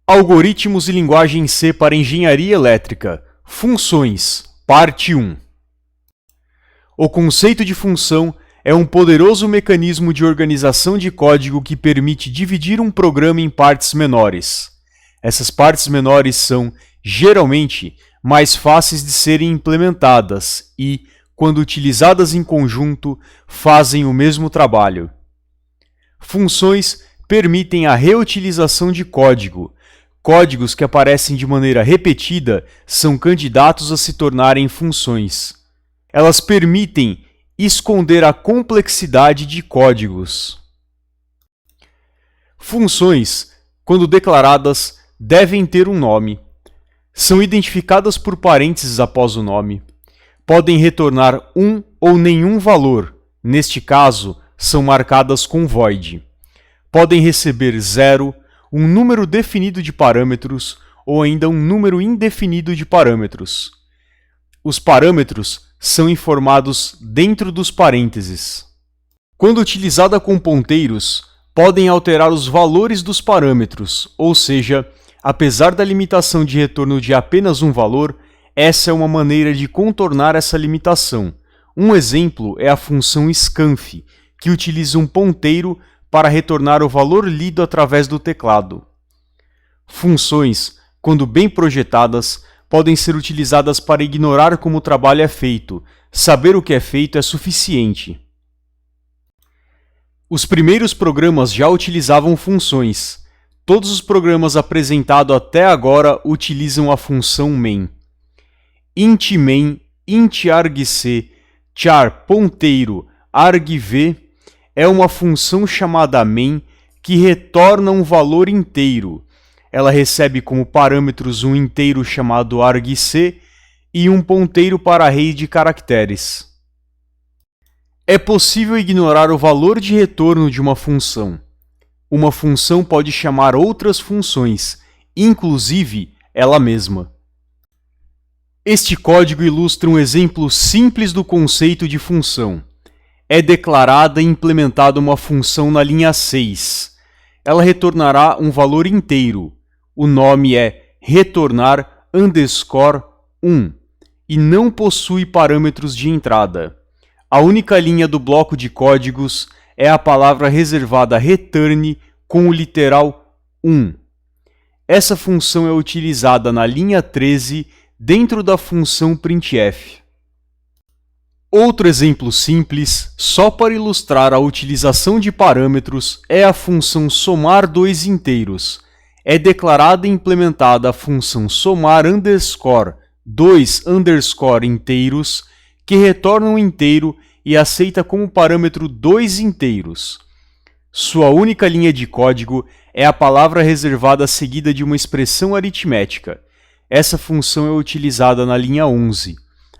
Algoritmos e linguagem C para engenharia elétrica. Funções. Parte 1. O conceito de função é um poderoso mecanismo de organização de código que permite dividir um programa em partes menores. Essas partes menores são, geralmente, mais fáceis de serem implementadas e, quando utilizadas em conjunto, fazem o mesmo trabalho. Funções permitem a reutilização de código. Códigos que aparecem de maneira repetida são candidatos a se tornarem funções. Elas permitem esconder a complexidade de códigos. Funções, quando declaradas, devem ter um nome. São identificadas por parênteses após o nome. Podem retornar um ou nenhum valor. Neste caso, são marcadas com void. Podem receber 0, um número definido de parâmetros ou ainda um número indefinido de parâmetros. Os parâmetros são informados dentro dos parênteses. Quando utilizada com ponteiros, podem alterar os valores dos parâmetros, ou seja, apesar da limitação de retorno de apenas um valor, essa é uma maneira de contornar essa limitação. Um exemplo é a função scanf, que utiliza um ponteiro para retornar o valor lido através do teclado. Funções, quando bem projetadas, podem ser utilizadas para ignorar como o trabalho é feito. Saber o que é feito é suficiente. Os primeiros programas já utilizavam funções. Todos os programas apresentados até agora utilizam a função main. Int main, int argc, char ponteiro, argv é uma função chamada main que retorna um valor inteiro. Ela recebe como parâmetros um inteiro chamado argc e um ponteiro para array de caracteres. É possível ignorar o valor de retorno de uma função. Uma função pode chamar outras funções, inclusive ela mesma. Este código ilustra um exemplo simples do conceito de função. É declarada e implementada uma função na linha 6. Ela retornará um valor inteiro. O nome é retornar _1 e não possui parâmetros de entrada. A única linha do bloco de códigos é a palavra reservada return com o literal 1. Essa função é utilizada na linha 13 dentro da função printf. Outro exemplo simples, só para ilustrar a utilização de parâmetros, é a função somar dois inteiros. É declarada e implementada a função somar dois inteiros, que retorna um inteiro e aceita como parâmetro dois inteiros. Sua única linha de código é a palavra reservada seguida de uma expressão aritmética. Essa função é utilizada na linha 11.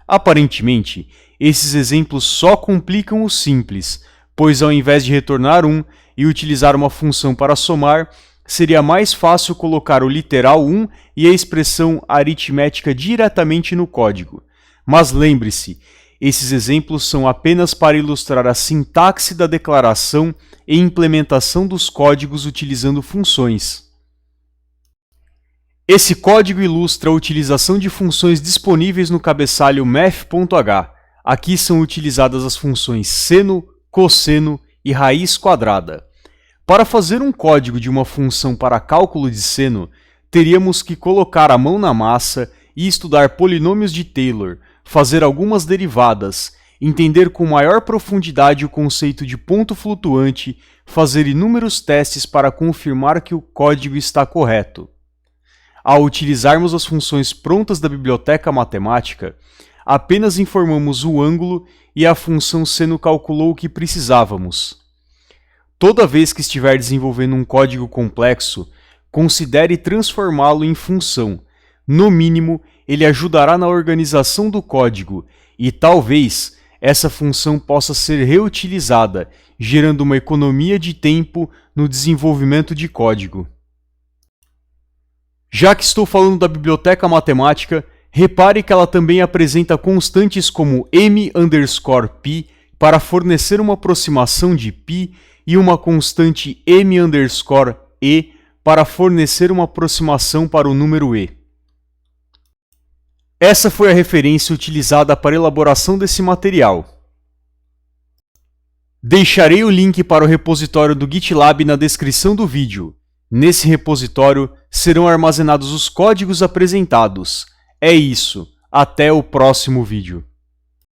Aparentemente, esses exemplos só complicam o simples, pois ao invés de retornar 1 e utilizar uma função para somar, seria mais fácil colocar o literal 1 e a expressão aritmética diretamente no código. Mas lembre-se, esses exemplos são apenas para ilustrar a sintaxe da declaração e implementação dos códigos utilizando funções. Esse código ilustra a utilização de funções disponíveis no cabeçalho math.h. Aqui são utilizadas as funções seno, cosseno e raiz quadrada. Para fazer um código de uma função para cálculo de seno, teríamos que colocar a mão na massa e estudar polinômios de Taylor, fazer algumas derivadas, entender com maior profundidade o conceito de ponto flutuante, fazer inúmeros testes para confirmar que o código está correto. Ao utilizarmos as funções prontas da biblioteca matemática, apenas informamos o ângulo e a função seno calculou o que precisávamos. Toda vez que estiver desenvolvendo um código complexo, considere transformá-lo em função. No mínimo, ele ajudará na organização do código e talvez essa função possa ser reutilizada, gerando uma economia de tempo no desenvolvimento de código. Já que estou falando da biblioteca matemática, repare que ela também apresenta constantes como m_p para fornecer uma aproximação de π e uma constante m_e para fornecer uma aproximação para o número e. Essa foi a referência utilizada para a elaboração desse material. Deixarei o link para o repositório do GitLab na descrição do vídeo. Nesse repositório serão armazenados os códigos apresentados. É isso, até o próximo vídeo.